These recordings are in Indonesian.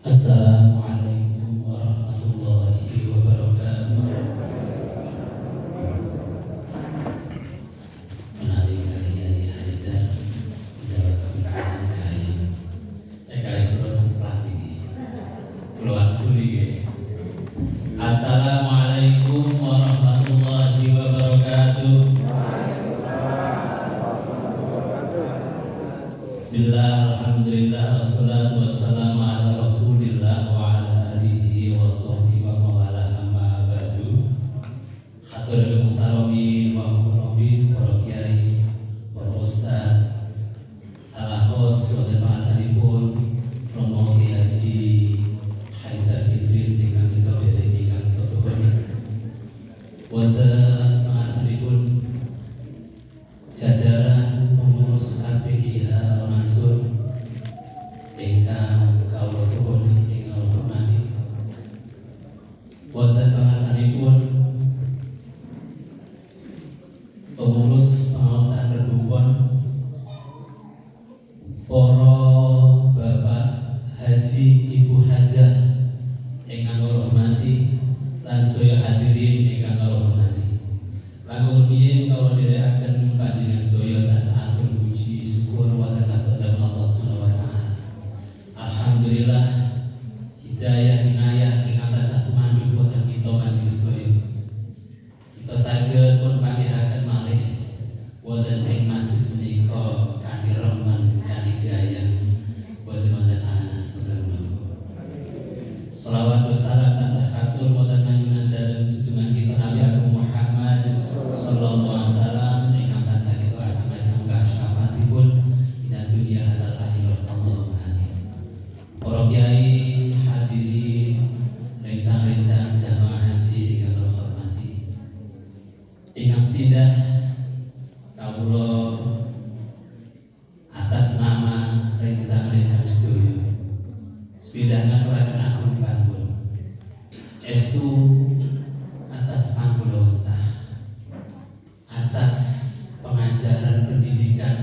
Assalamualaikum warahmatullahi wabarakatuh. Menawi kalian hadir dalam kebiasaan kalian. Kalian perlu sempat ini. Keluar suri. Assalamualaikum warahmatullahi wabarakatuh. Bismillah, alhamdulillah, wassalatu wassalamu ala rasulillah wa ala alihi wa sahbihi wa mawala amma ba'du. Haturul muhtarami wa muhtarami, para kiai, para ustaz, ala hos wa demasanipun Romo Kiai Haji Haidar Idris ingkang kita bereki ingkang kita tuhuni. Wonten pangasanipun jajaran pengurus KPIH Al-Mansur ingkang kawula tuhuni ingkang hormati. Wonten pangasanipun pengurus pengawasan Redukon, para bapak haji, ibu hajah ingkang kawula hormati, lan sedaya hadirin ingkang kawula hormati. Langkung rumiyin kawula dherekaken panjenengan sedaya tansah atur puji syukur wonten kasebut Allah Subhanahu wa taala. Alhamdulillah hidayah inayah ingkang tansah tumandhing wonten kita panjenengan sedaya. Kita saged pun panggihaken malih wonten ing majlis menika kanthi remen kanthi gayah wonten anak sedherek. Shalawat wassalam tansah katur wonten panjenengan dalem junjungan kita Nabi Agung Muhammad sallallahu alaihi wasallam ingkang tansah kita ajeng-ajeng kasyafaatipun ila dunya hatta akhirat Allahumma amin. Para kiai, hadirin, rencang-rencang jamaah haji ingkang kula hormati. Ingkang sepindah kawula atas nama rencang-rencang sedaya sepindah ngaturaken agung panggun estu atas pangkulonta, atas pengajaran pendidikan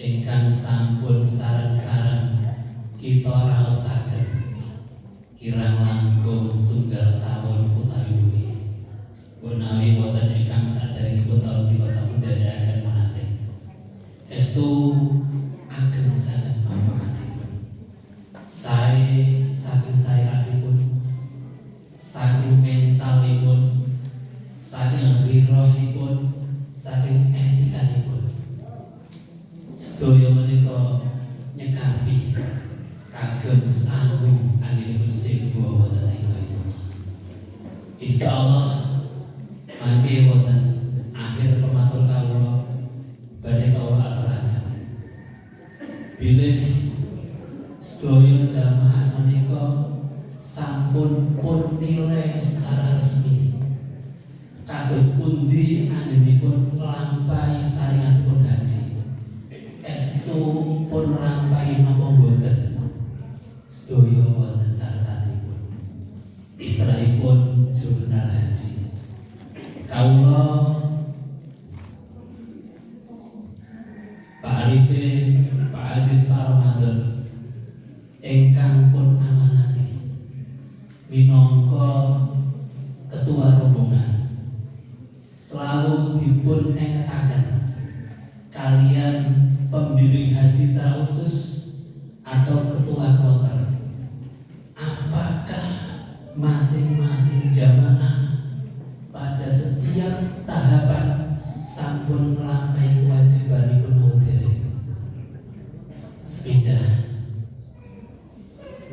ingkang sampun saran-saran kita raosaken kirang langkung setunggal taun utawi luwih. Menawi wonten ingkang saderengipun taun kita sampun dherekaken manasih estu ageng sanget manfaatipun. Sae saking saeatipun, saking mentalipun, saking ghirahipun, saking etikanipun. Sedaya menika nyekapi kagem sanggup anggenipun sing wonten ing Allah. Insyaallah mangke wonten akhir pematur kawula badhe kawula aturaken bilih sedaya jamaah menika sampun pun nilai secara resmi kados pundi anggenipun lampahi syariatipun haji. Estu pun lampahi napa boten sedaya wonten catatanipun istilahipun jurnal haji. Kawula Pak Arifin, Pak Aziz, Pak Ramadan ingkang pun amanati minangka ketua rombongan selalu dipun engketaken kalian pembimbing haji secara khusus atau ketua kloter. Apakah masing-masing jamaah pada setiap tahapan sampun nglampahi kewajibanipun mawon sepindah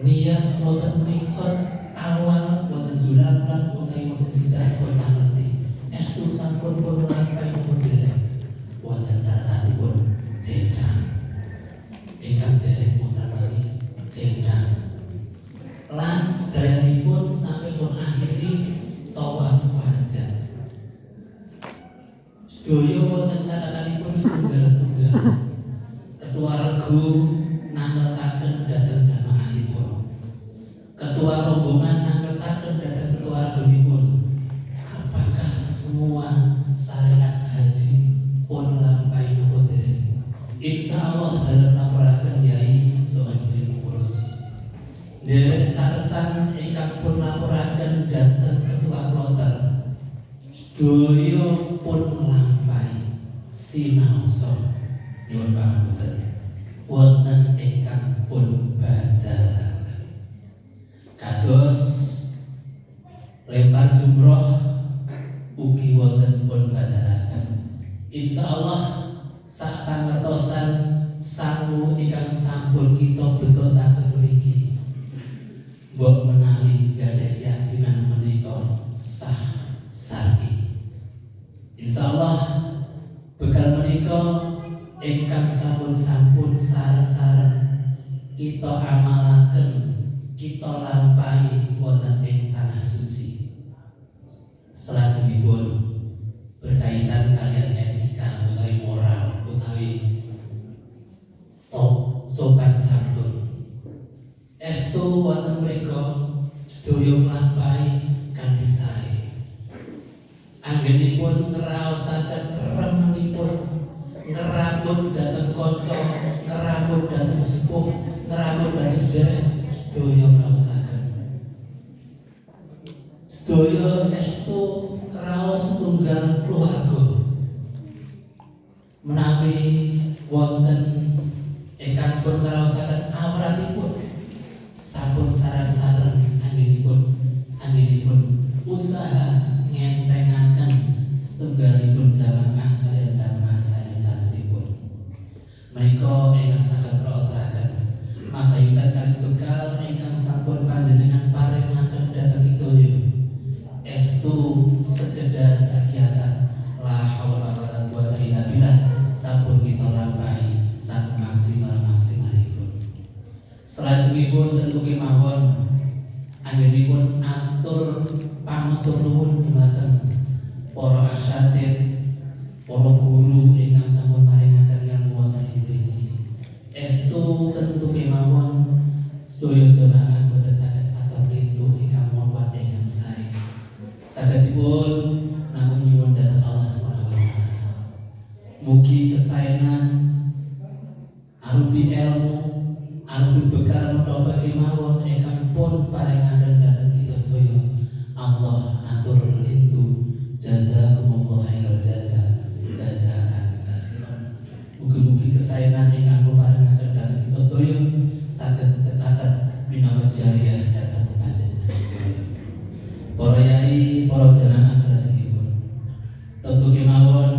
niat wonten mikot awal wonten Zulablang utawi wonten Sidrah pun ngerti estu sampun pun nglampahi mawon wonten catatanipun jenjang ingkang dereng wonten kali jenjang lan sedayanipun sampai pun akhiri tawaf wada. Sedaya wonten catatanipun setunggal-setunggal. Ketua regu nangetaken dhateng jamaahipun. Ketua rombongan nangetaken dhateng ketua regunipun. Apakah semua syariat haji pun lampahi napa dereng? Insyaallah dalam laporaken yai soal pengurus derek catatan ingkang pun laporaken dhateng Ketua Kloter sedaya pun nglampahi sinaosa nyuwun pangapunten wonten ingkang pun badalaken kados lempar jumroh ugi wonten pun badalaken insyaallah sak pangertosan sangu ingkang sampun kita betosaken mriki mbok menawi gadhah keyakinan menika sah sarki insyaallah bekal menika ingkang sampun sareng-sareng kita amalaken kita lampahi wonten ing tanah suci salajengipun berkaitan kalian etika utawi moral utawi sopan santun estu wonten mrika sedaya nglampahi kanthi sae anggenipun ngraosaken remenipun ngerambut dhateng kanca ngerambut dhateng sepuh ngerambut dhateng sedherek sedaya ngraosaken sedaya estu kraos tunggal keluarga menawi wonten ingkang pun ngraosaken awratipun sampun sareng-sareng anggenipun usaha ngentengaken setunggalipun jamaah kaliyan jamaah sanesipun menika ingkang saged kaoteraken magayutan kaliyan bekal ingkang sampun panjenengan paringaken dhateng sedaya estu sekedar sakiatan la haula wala quwata illa billah sampun kita lampahi sak maksimalipun salajengipun tentu kemawon anggenipun atur panutur nuwun dhumateng para asyatid para guru ingkang sampun maringaken ilmu wonten ing mriki estu tentu kemawon sedaya jamaah boten saged atur rindu ingkang mawon ingkang sae sagedipun namung nyuwun dhateng Allah Subhanahu wa taala mugi kesaenan arupi ilmu arupi bekal menapa kemawon ingkang pun paringaken dhateng kita sedaya Allah atur rindu jazakumullah khairal jazaan kasiran mugi-mugi kesaenan ingkang pun paringaken dhateng kita sedaya saged kecatet minangka jariah dhateng panjenengan sedaya para yai para jamaah salajengipun tentu kemawon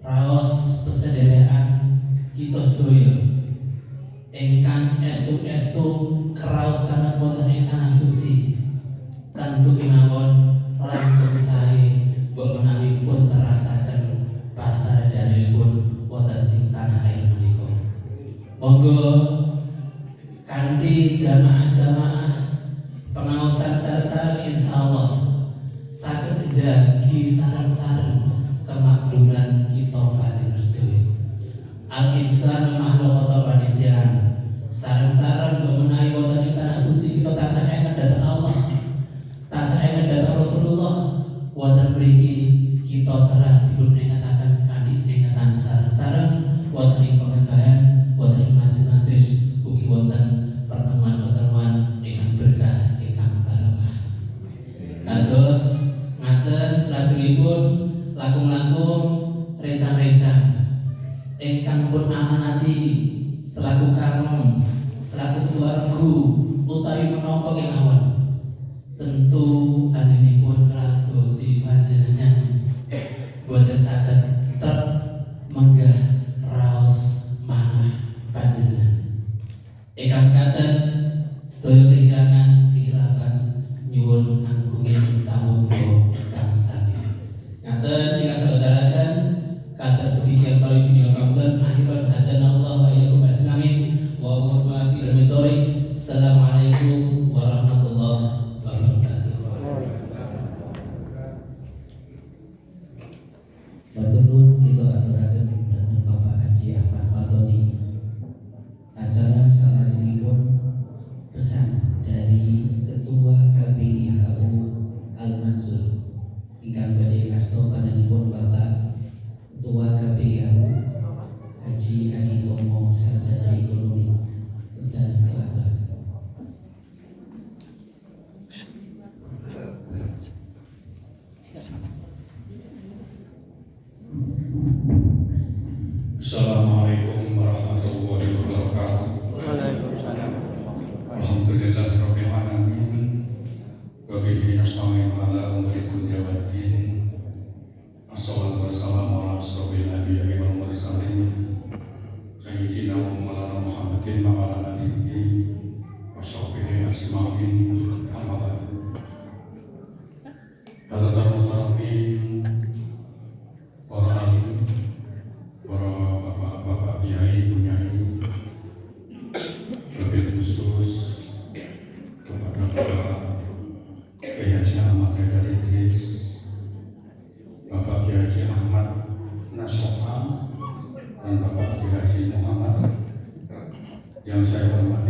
raos pesederekan kita sedaya ingkang estu kraos sanget wonten ing tanah suci tentu kemawon langkung sae mbok menawi pun terasaken pasaredanipun wonten ing tanah air menika monggo kanthi jamaah-jamaah pengaosan sareng-sareng insyaallah saged njagi sareng-sareng kemakmuran kita panjenengan sedaya al-insan makhluk khata panisyan sareng-sareng memenahi wonten ing tanah suci kita tansah emen dhateng Allah tansah emen dhateng Rasulullah wonten mriki kita terah dipun ingataken kanthi ingatan sareng-sareng wonten ing pengesahan wonten ing majelis ugi wonten pertemuan-pertemuan ingkang berkah ingkang barokah kados ngaten salajengipun langkung-langkung rencang-rencang ingkang pun amanati selaku karom selaku keluarga utawi menapa kemawon tentu anggenipun ngladosi panjenengan boten saged tetep menggah raos manah panjenengan ingkang katen sedaya kehilangan nyuwun angkunging samudra kang sami ngaten ingkang sadherekaken kata tukian paling dunia kamdan akhiran hadana Allah wa iyyakum ajmain wa huwa fi al-mithori. Assalamualaikum warahmatullahi wabarakatuh. Baturun kita aturaken dhateng Bapak Haji Ahmad Fatoni acara salajengipun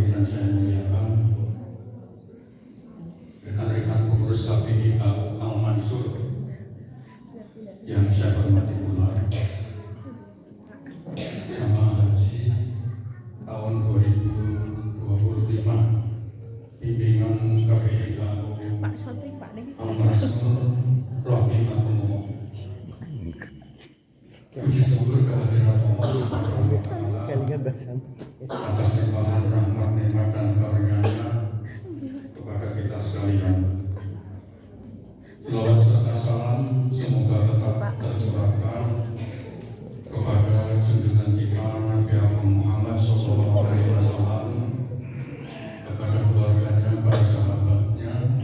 hormati dan saya muliakan rekan-rekan pengurus KPI KU Al Mansur yang saya hormati pula, jamaah haji tahun 2025 bimbingan KPI KU Al Mansur Rohmi Atumumum. Puji syukur kehadirat Allah Subhanahu wa Ta'ala atas limpahan rahmat, nikmat dan karunia-Nya kepada kita sekalian. Selawat serta salam semoga tetap tercurahkan kepada junjungan kita Nabi Muhammad SAW, kepada keluarganya, para sahabatnya,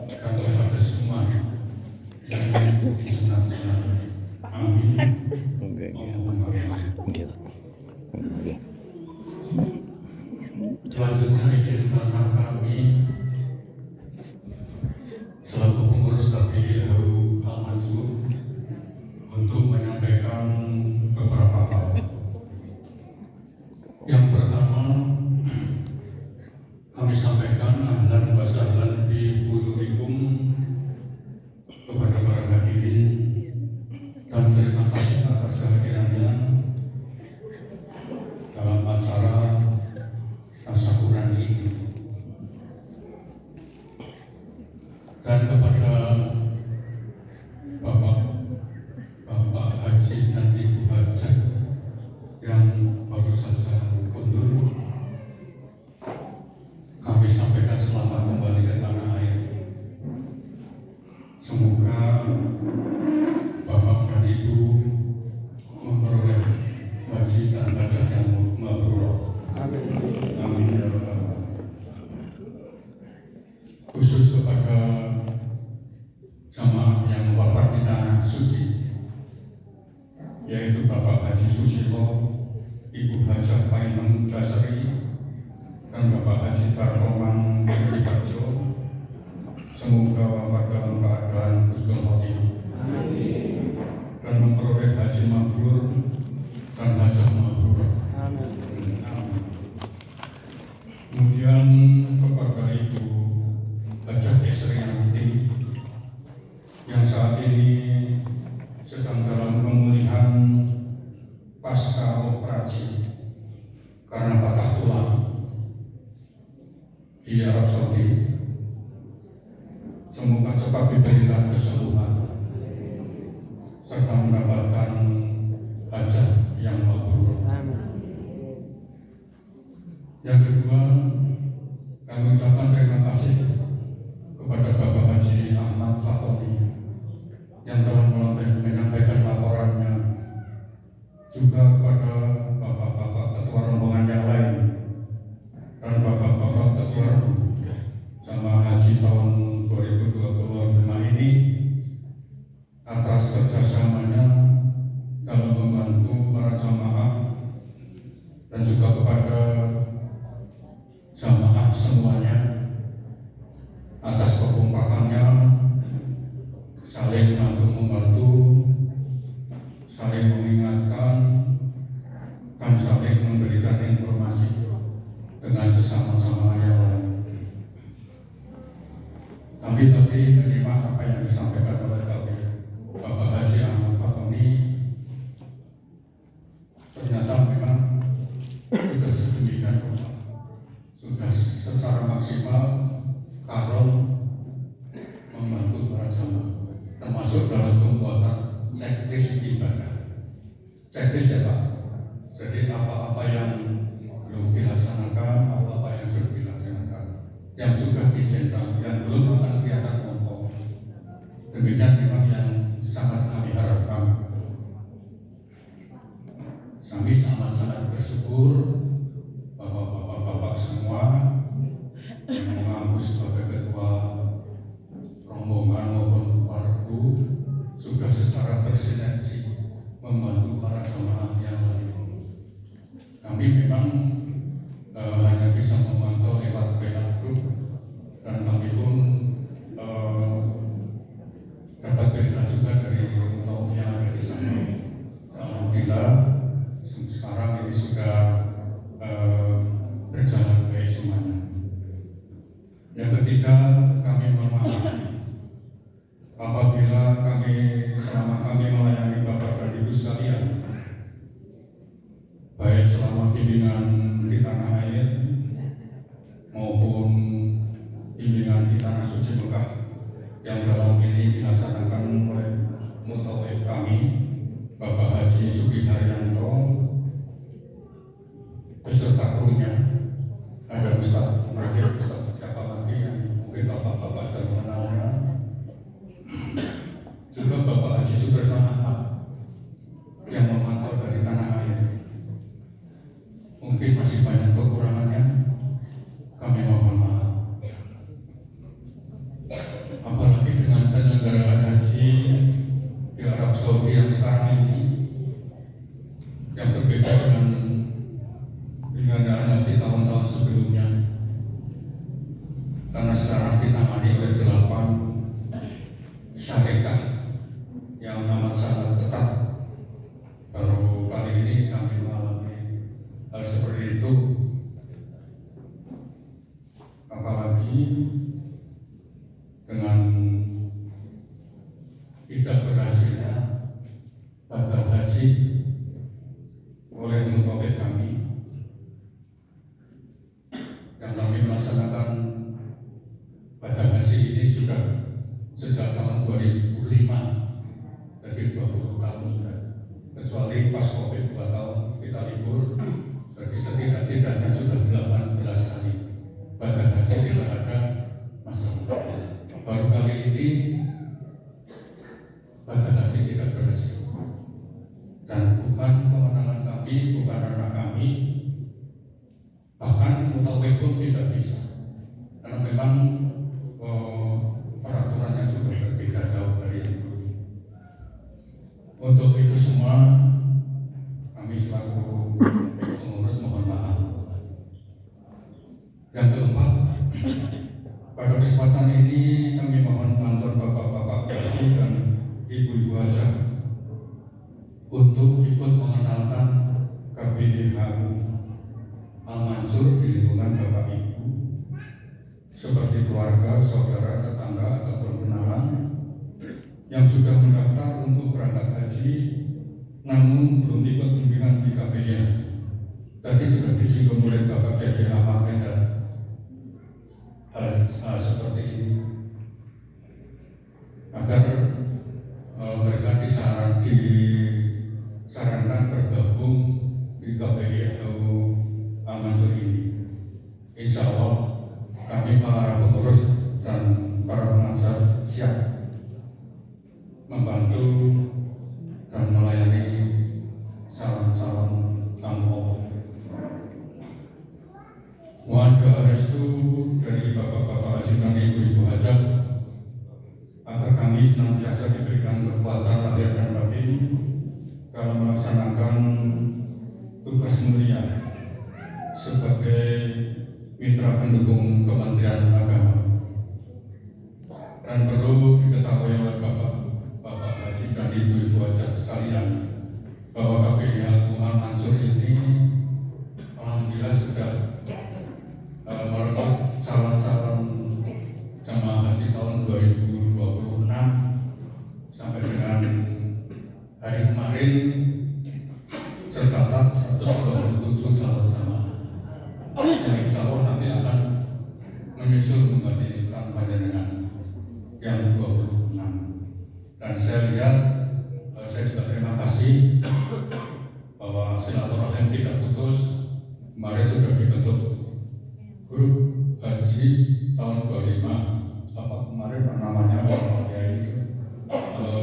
dan kepada semua yang mengikuti senang-senang. Amin. Selanjutnya izinkanlah kami selaku pengurus KPI KU Al Mansur untuk menyampaikan beberapa hal. Yang pertama, kami sampaikan ahlan wa sahlan bi hudurikum kepada para hadirin dan terima kasih atas kehadirannya dalam acara tasyakuran ini. Dan kepada Bapak Haji dan Ibu Hajah yang baru saja kundur, kami sampaikan selamat kembali ke tanah air. Semoga Bapak dan Ibu memperoleh haji dan hajah yang mabrur. Amin. Amin ya rabbal alamin. Khusus kepada jamaah yang wafat di tanah suci, yaitu Bapak Haji Susilo, Ibu Hajah Paineng Jasari, dan Bapak Haji Tarkoman Sudiharjo, semoga wafat dalam keadaan husnul khotimah dan memperoleh haji mabrur dan hajah mabrur. Kemudian kepada Ibu Hajah Esriyanti yang saat ini sedang dalam pemulihan pasca operasi karena patah tulang di Arab Saudi, semoga cepat diberikan kesembuhan serta mendapatkan hajat yang mabrur. Yang kedua, kami ucapkan terima kasih kepada Bapak Haji Ahmad Fatoni yang telah menyampaikan laporannya, juga kepada Bapak-Bapak Ketua rombongan yang lain dan Bapak-Bapak Ketua Jamaah Haji tahun 2025 ini atas kerjasamanya dalam membantu para jamaah, dan juga kepada jamaah semuanya atas kekompakannya, saling membantu, saling mengingatkan, dan saling memberikan informasi dengan sesama-sama yang lain. Tapi menerima apa yang disampaikan oleh Bapak Haji Ahmad Fatoni, ternyata memang sudah sedemikian rupa, sudah secara maksimal Karol membantu para jamaah, termasuk dalam pembuatan checklist ibadah. Checklist ya Pak. Jadi apa-apa yang belum dilaksanakan, apa-apa yang sudah dilaksanakan, yang sudah dicetak, yang belum akan kelihatan pokok. Demikian memang yang sangat kami harapkan. Kami sangat-sangat bersyukur bahwa bapak-bapak semua yang mengaku sebagai ketua rombongan maupun keluarga sudah secara bersinergi membantu para jamaah yang lain. Kami memang hanya bisa memantau lewat WA group, dan kami pun dapat berita juga dari tahun yang ada di sana. Alhamdulillah sekarang ini sudah berjalan baik semuanya. Yang ketiga, kami mohon maaf apabila selama kami melayani Bapak dan Ibu sekalian, baik selama bimbingan di tanah air maupun bimbingan di tanah suci Mekah yang dalam ini dilaksanakan oleh mutawif kami Bapak Haji Sugi Haryanto beserta krunya. Ada Ustaz Mahir, Ustaz siapa lagi yang mungkin bapak-bapak sudah mengenalnya, juga Bapak Haji Sutresno Ahmad yang memantau dari tanah air. Mungkin masih banyak kekurangannya, kami mohon maaf. Apalagi dengan penyelenggaraan haji di Arab Saudi yang sekarang ini, yang berbeda dengan penyelenggaraan haji tahun-tahun sebelumnya, karena sekarang ditangani oleh 8 syarikat yang amat sangat ketat. Baru kali ini kami mengalami hal seperti itu, apalagi dengan tidak berhasilnya batal haji oleh mutawif kami yang kami melaksanakan batal haji ini sudah sejak tahun 2005, jadi 20 tahun sudah, kecuali pas COVID 2 tahun kita libur, jadi setidak-tidaknya sudah 18 kali batal haji tidak ada masalah. Baru kali ini batal haji tidak berhasil, dan bukan kewenangan kami, bukan ranah kami, bahkan mutawif pun tidak bisa, karena memang peraturannya sudah berbeda jauh dari itu. Untuk itu semua kami selaku pengurus mohon maaf. Yang keempat, pada kesempatan ini kami mohon bantuan bapak-bapak Haji dan ibu-ibu haji untuk ikut mengenalkan KBDHU Al-Mansur di lingkungan Bapak Ibu, seperti keluarga, saudara, tetangga, ataupun kenalan yang sudah mendaftar untuk berangkat haji namun belum ikut bimbingan di KBDH. Tadi sudah disinggung oleh Bapak Haji Ahmad Haidar hal seperti ini, agar mereka disarankan bergabung di KBDH Al-Mansur ini. Insya Allah kami para pengurus dan para pengajar siap membantu dan melayani salam-salam tamu. Mohon doa restu dari bapak-bapak haji dan ibu-ibu hajat agar kami senantiasa diberikan kekuatan lahir dan batin dalam melaksanakan tugas mulia sebagai mitra pendukung Kementerian Agama. Dan perlu diketahui oleh bapak haji dan ibu-ibu hajat sekalian bahwa KBDH Al-Mansur ini alhamdulillah sudah merekrut calon-calon jamaah haji tahun 2026 sampai dengan hari kemarin tercatat 127 calon jamaah yang insya Allah nanti akan menyusul menggantikan panjenengan yang 26. Dan saya lihat, saya juga terima kasih bahwa silaturahim tidak putus. Kemarin sudah dibentuk grup haji tahun 25, apa kemarin namanya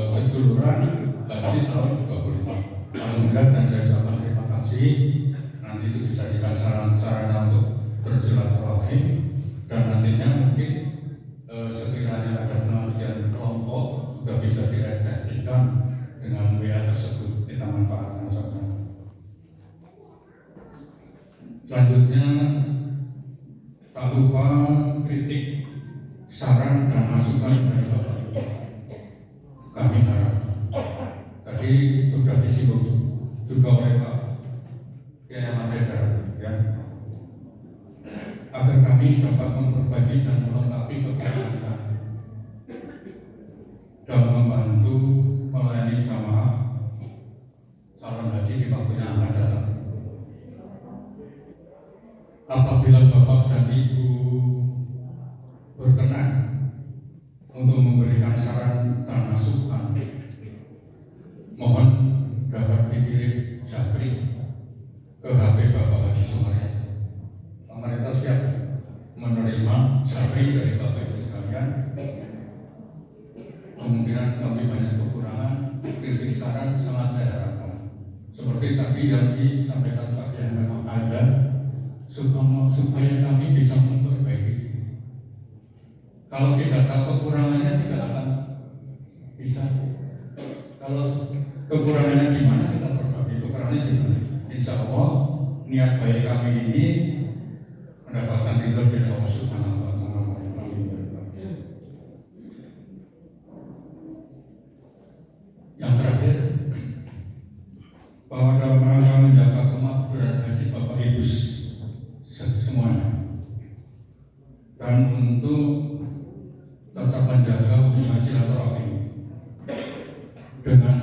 seduluran haji tahun 25. Alhamdulillah, dan saya ucapkan terima kasih. Nanti itu bisa dijadikan sarana untuk bersilaturahim, dan nantinya mungkin sekiranya ada pengajian kelompok juga bisa diedukasikan dengan WA tersebut, kita manfaatkan saja. Selanjutnya, tak lupa kritik, saran dan masukan dari Bapak Ibu. Kami harap tadi sudah disinggung juga oleh Pak Kiai Ahmad Haidar, ya, agar agar kami dapat memperbaiki dan melengkapi kekurangan kami dan membantu melayani jamaah calon haji di waktu yang akan datang. Apabila Bapak dan Ibu berkenan untuk memberikan saran dan masukan, mohon dapat dikirim japri ke HP Bapak Haji Sumaryanto. Pemerintah siap menerima japri dari Bapak Ibu sekalian. Kemungkinan kami banyak kekurangan, kritik saran sangat saya harapkan. Seperti tadi yang disampaikan Pak yang memang ada, supaya kami bisa memperbaiki. Kalau tidak tahu kekurangannya tidak akan bisa. Kalau kekurangannya di mana kita perbaiki, kekurangannya di mana. Insya Allah niat baik kami ini mendapatkan ridho dari Allah Subhanahu wa Ta'ala. Yang terakhir, bahwa dalam rangka menjaga kemakmuran haji Bapak Ibu semuanya dan untuk tetap menjaga hubungan silaturahim dengan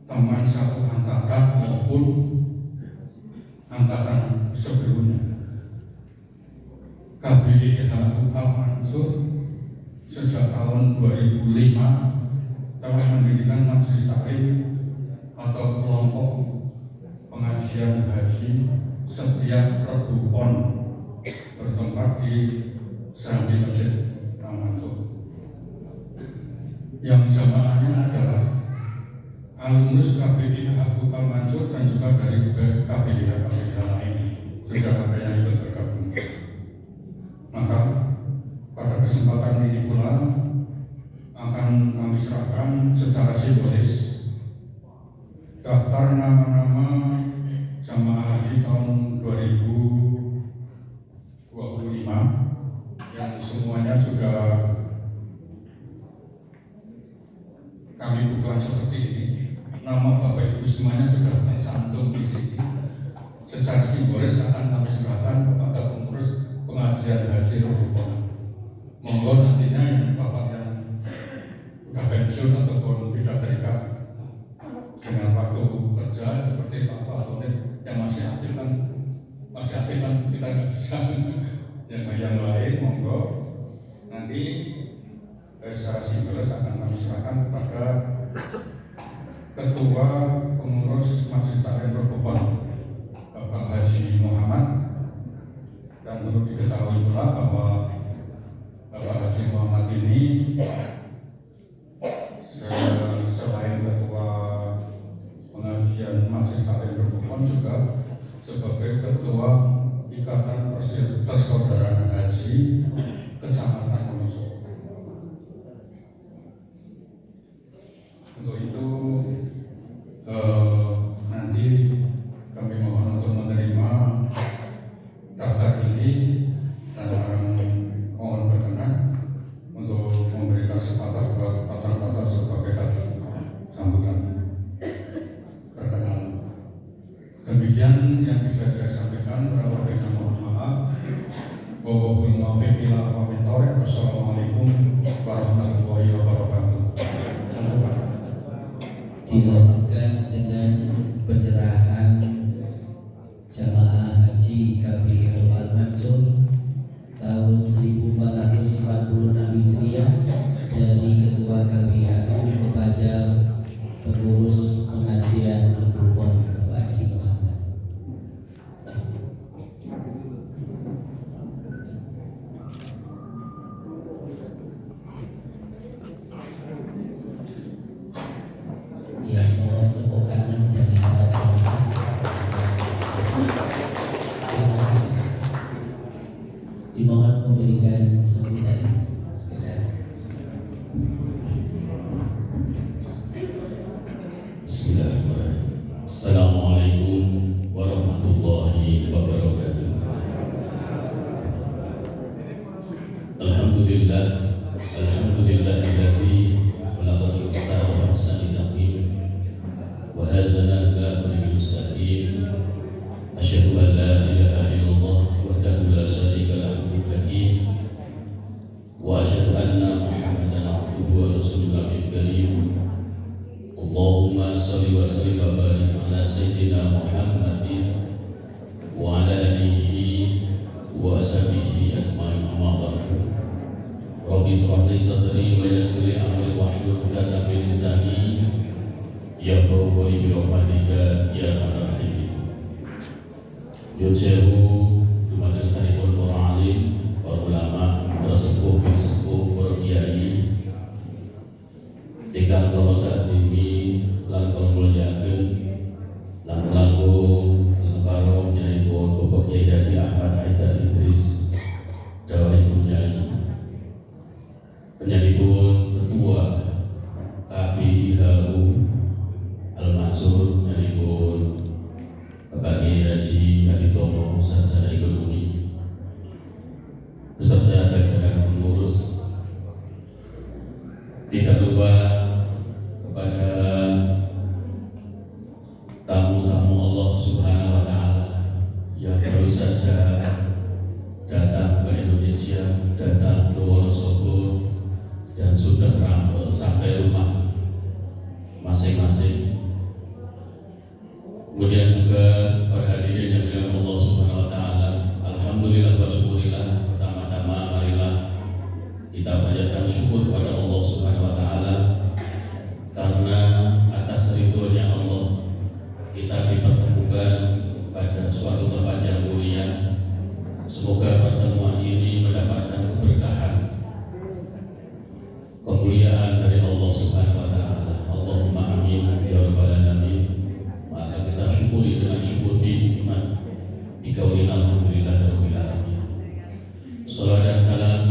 teman satu angkatan maupun angkatan sebelumnya, KBIH Al-Mansur sejak tahun 2005 telah mendirikan majelis taklim atau kelompok pengajian haji setiap Rabu Pon bertempat di Serambi Masjid Al-Mansur, yang jamaahnya adalah alumnus KBIH Al-Mansur dan juga dari KBIH lain, sudah ada yang ikut bergabung. Maka pada kesempatan ini pula akan kami serahkan secara simbolis daftar nama-nama jamaah haji tahun 2025 yang semuanya sudah kami butuhkan seperti ini. Nama Bapak Ibu semuanya sudah tercantum di sini. Secara simbolis akan kami serahkan kepada pengurus pengajian haji Rukun. Monggo nantinya yang Bapak yang sudah pensiun ataupun tidak terikat dengan waktu kerja seperti Pak Tonit yang masih aktif kan kita nggak bisa. Yang lain monggo nanti secara simbolis akan kami serahkan kepada Ketua Pengurus Masjid Taklim Rukun Bapak Haji Muhammad. Dan perlu diketahui pula bahwa Bapak Haji Muhammad ini selain Ketua Pengajian Masjid Taklim Rukun juga sebagai Ketua Ikatan Persaudaraan Haji Kecamatan Wonosobo. Untuk itu nanti kami mohon untuk menerima daftar ini dan mohon berkenan untuk memberikan sepatah kata sebagai sambutan perkenalan. Demikian yang bisa saya sampaikan. Dengan mohon maaf. Wassalamualaikum warahmatullahi wabarakatuh. Dilanjutkan dengan penyerahan jamaah haji KBIH Al-Mansur tahun 1446 Hijriah dari Ketua KBIH kepada pengurus pengajian Rukun Bapak Haji Muhammad. Dimohon memberikan sambutan sekedar. Bismillahirrahmanirrahim. Assalamualaikum warahmatullahi wabarakatuh. Alhamdulillah, alhamdulillahilladzi khalaqal insana wa ahsana taqwim wa hadana ila tariqil mustaqim. Asyhadu an la ilaha illallah wa اشرح لي صدري ويسر لي أمري واحلل عقدة من لساني يفقهوا قولي برحمتك يا أرحم الراحمين. Yunsewu dumateng sanipun para alim, para ulama, para sepuh, para kiai ingkang kula takdimi lan kula mulyakaken lan langkung karo nyanipun Bapak Kyai Haji Ahmad Haidar Idris dawuhipun Nyai penyanipun ketua KPIHU Al-Mansur nyanipun Bapak Kyai Haji Aditomo Sarjana Ekonomi beserta jajaran pengurus, tidak lupa kepada tamu-tamu Allah Subhanahu wa Ta'ala yang baru saja datang ke Indonesia, datang ke Wonosobo dan sudah sampai rumah masing-masing. Kemudian juga para hadirin yang dimuliakan Allah Subhanahu wa Ta'ala, alhamdulillah wa syukurillah. Pertama-tama marilah kita panjatkan syukur kepada Allah Subhanahu wa Ta'ala karena atas ridhonya Allah kita dipertemukan pada suatu tempat yang mulia. Semoga pertemuan ini mendapatkan keberkahan, kemuliaan dari Allah Subhanahu wa Ta'ala. Allahumma amin ya rabbal alamin. Maka kita syukuri dengan syukur iman biqaulin alhamdulillahirabbil alamin. Salawat dan salam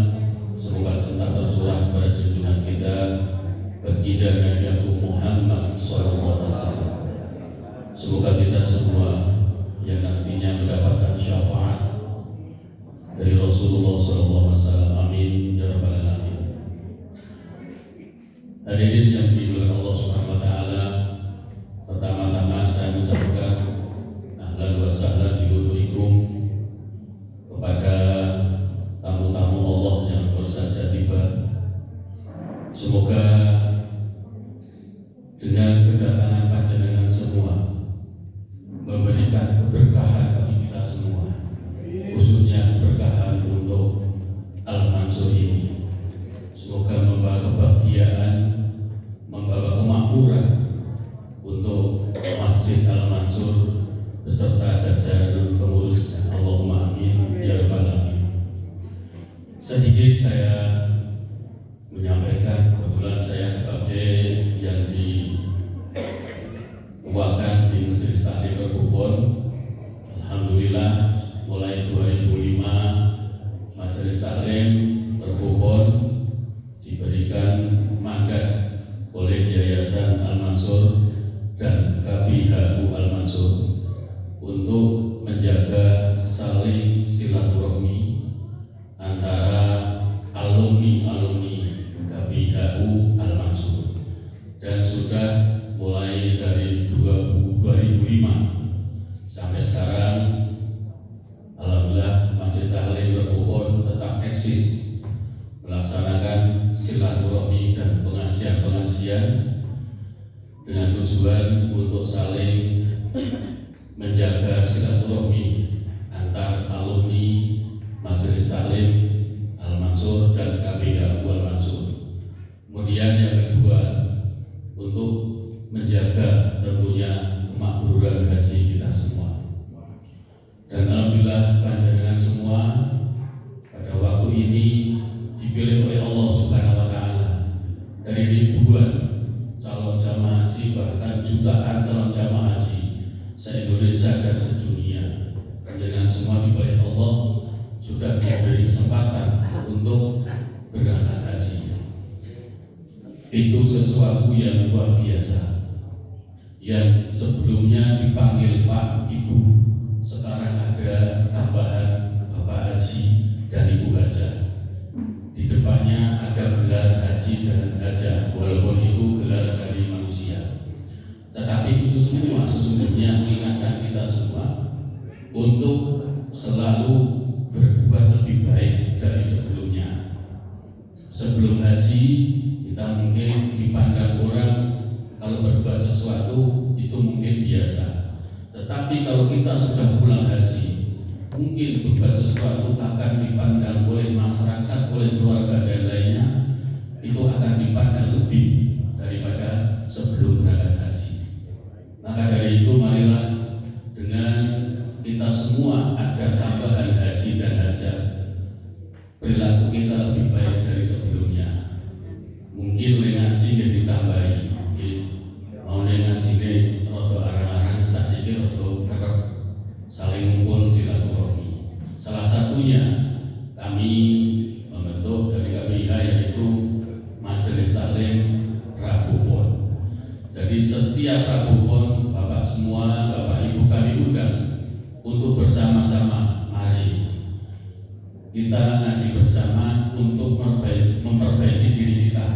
semoga tetap tercurah kepada junjungan kita baginda Nabi Muhammad sallallahu alaihi wasallam. Semoga kita semua yang nantinya mendapatkan syafaat dari Rasulullah sallallahu alaihi wasallam, amin ya rabbal alamin. Hadirin yang dimuliakan Allah Subhanahu wa Ta'ala, pertama-tama saya mengucapkan ahlan wa sahlan bihudurikum kepada tamu-tamu Allah yang baru saja tiba. Semoga dengan kedatangan panjenengan semua memberikan keberkahan bagi kita semua, khususnya keberkahan untuk Al-Mansur ini. Semoga membawa kebahagiaan, membawa kemakmuran untuk Masjid Al-Mansur beserta jajaran pengurusnya. Allahumma amin ya rabbal alamin. Sedikit saya menyampaikan, kebetulan saya sebagai yang diwakilkan di Majelis Taklim Berkubun. Alhamdulillah mulai 2005 Majelis Taklim Berkubun diberikan mandat oleh Yayasan Al-Mansur dan KPIHU Al-Mansur untuk menjaga saling silaturahmi antara alumni KPIHU Al-Mansur, dan sudah mulai dari 2005 sampai sekarang alhamdulillah Masjid Taklim Berkubun tetap eksis melaksanakan silaturahmi dan pengajian-pengajian dengan tujuan untuk saling menjaga silaturahmi antar alumni Majelis Taklim Al-Mansur dan KPIHU Al-Mansur. Kemudian yang kedua, untuk menjaga tentunya kemakmuran haji kita semua. Dan alhamdulillah panjenengan semua pada waktu ini dipilih oleh Allah Subhanahu wa Ta'ala dari ribuan calon jamaah haji, bahkan jutaan calon jamaah haji se-Indonesia dan sedunia. Panjenengan semua dipilih Allah sudah diberi kesempatan untuk berangkat haji. Itu sesuatu yang luar biasa. Yang sebelumnya dipanggil Pak, Ibu, sekarang ada tambahan Bapak Haji dan Ibu Hajah. Di depannya ada gelar Haji dan Hajah, walaupun itu gelar dari manusia. Tetapi itu semua sesungguhnya mengingatkan kita semua untuk selalu berbuat lebih baik dari sebelumnya. Sebelum haji kita mungkin dipandang orang kalau berbuat sesuatu itu mungkin biasa. Tetapi kalau kita sudah pulang haji, mungkin berbuat sesuatu akan dipandang oleh masyarakat, oleh keluarga dan lainnya, itu akan dipandang lebih daripada sebelum berangkat haji. Maka dari itu marilah dengan kita semua ada tambahan haji dan hajat, perilaku kita lebih baik dari sebelumnya. Mungkin ngaji yang ditambahi, mau ngaji ini rodo arang-arang saat ini rodo kerap saling ngumpul silaturahmi. Salah satunya kami membentuk dari KPIH yaitu Majelis Taklim Rabu Pon. Jadi setiap Rabu Pon Bapak semua, Bapak Ibu kami undang untuk bersama-sama mari kita ngaji bersama untuk memperbaiki diri kita,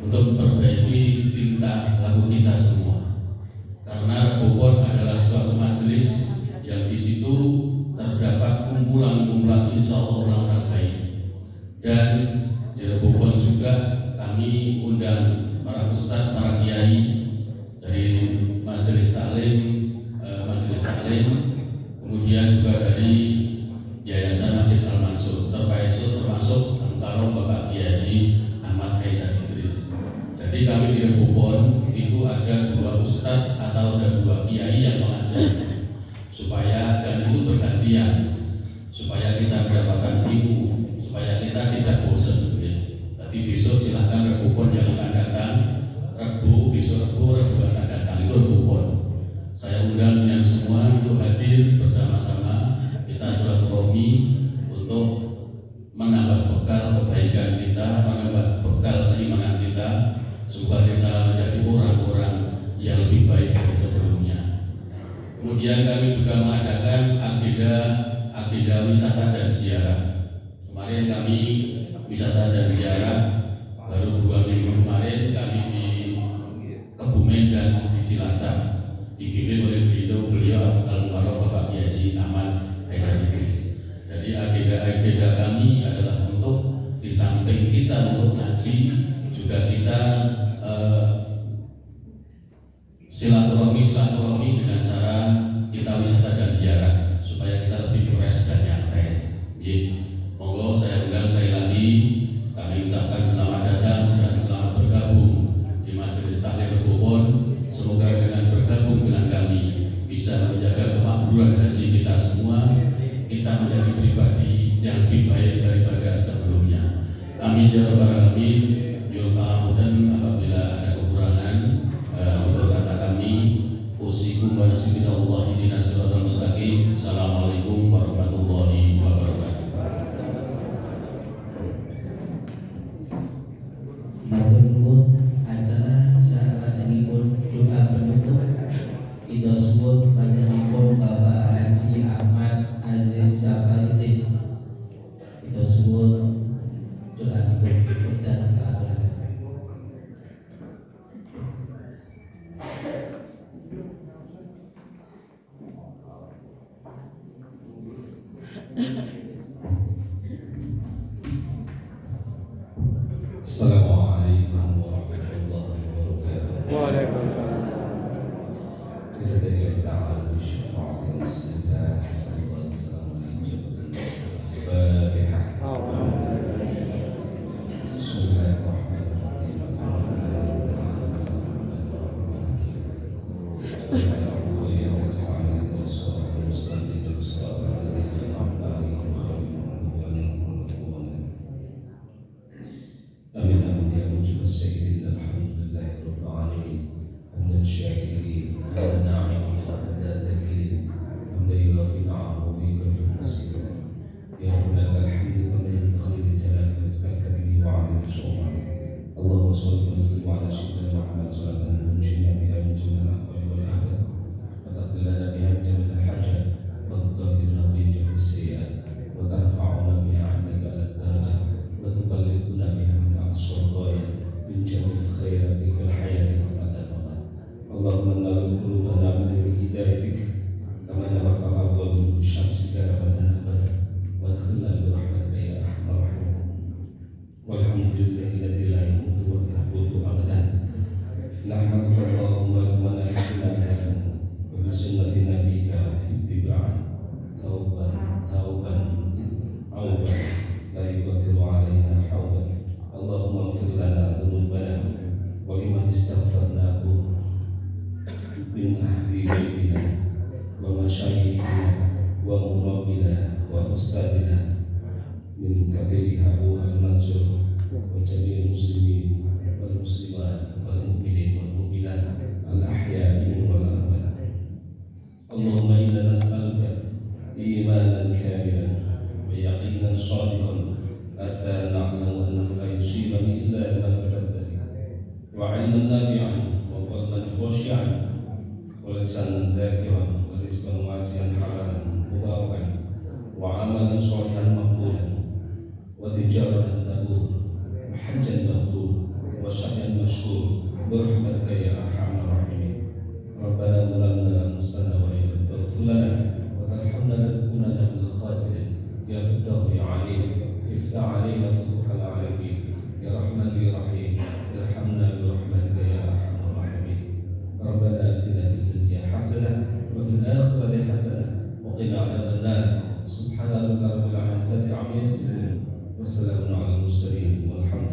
untuk memperbaiki tingkah laku kita semua. Karena Rabu Pon adalah suatu majelis yang di situ terdapat kumpulan-kumpulan insya Allah orang terbaik. Dan di Rabu Pon juga kami undang para ustadz, para kiai dari majelis taklim, kemudian juga dari Yayasan Masjid Al-Mansur, termasuk Engkaro Bapak Kiai Haji Ahmad Haidar Idris. Jadi kami di Rabu Pon itu ada 2 ustadz atau ada 2 kiai yang mengajar, supaya dan itu bergantian, supaya kita mendapatkan ilmu, supaya kita tidak bosan. Tapi besok silahkan Rabu Pon yang akan datang, Rabu akan datang, itu Rabu Pon. Saya undang yang semua untuk hadir bersama-sama kita silaturahmi untuk menambah bekal kebaikan kita, menambah bekal keimanan kita, supaya kita menjadi orang-orang yang lebih baik dari sebelumnya. Kemudian kami juga mengadakan agenda wisata dan ziarah. Kemarin kami wisata dan ziarah baru 2 minggu kemarin kami di Kebumen dan di Cilacap, dipimpin oleh beliau Al-Mukarram Bapak Kiai Haji Ahmad Haidar Idris. Jadi agenda kami adalah untuk di samping kita untuk ngaji, juga kita silaturahmi dengan cara kita wisata dan ziarah supaya kita lebih fresh dan nyantai. Monggo saya undang sekali lagi, kami ucapkan selamat datang dan selamat bergabung di Majelis Taklim Rabu Pon. Semoga dengan bergabung dengan kami bisa menjaga kemakmuran haji kita semua, kita menjadi pribadi yang lebih baik daripada sebelumnya. Amin ya rabbal alamin. Yulqamudan apabila ada kekurangan untuk kata kami, usikum wa nasibillahi dinas siratal mustaqim. Assalamualaikum warahmatullahi wabarakatuh. Matur nuwun, acara salajengipun doa penutup kita suwun panjenenganipun Bapak Haji Ahmad Aziz Safaruddin. Kita suwun doanipun dan aturaken. Assalamualaikum warahmatullahi wabarakatuh. Waalaikumsalam. Billahi ta'ala syafa'atul sayyidina sallallahu alaihi wasallam. Al-Fatihah. Bismillahirrahmanirrahim. عملا صالحا مقبولا وتجارة تبور وحجا مبرور وسعيا مشكور برحمتك يا أرحم الراحمين. ربنا ظلمنا أنفسنا وإن لم تغفر لنا وترحمنا لنكونن من الخاسرين. يا فتاح يا عليم افتح علينا فتوح العارفين. يا رحمن يا رحيم ارحمنا برحمتك يا أرحم الراحمين. ربنا آتنا في الدنيا حسنة وفي الآخرة حسنة وقنا عذاب النار. سبحان ربك رب العزة عما يصفون والسلام على المرسلين والحمد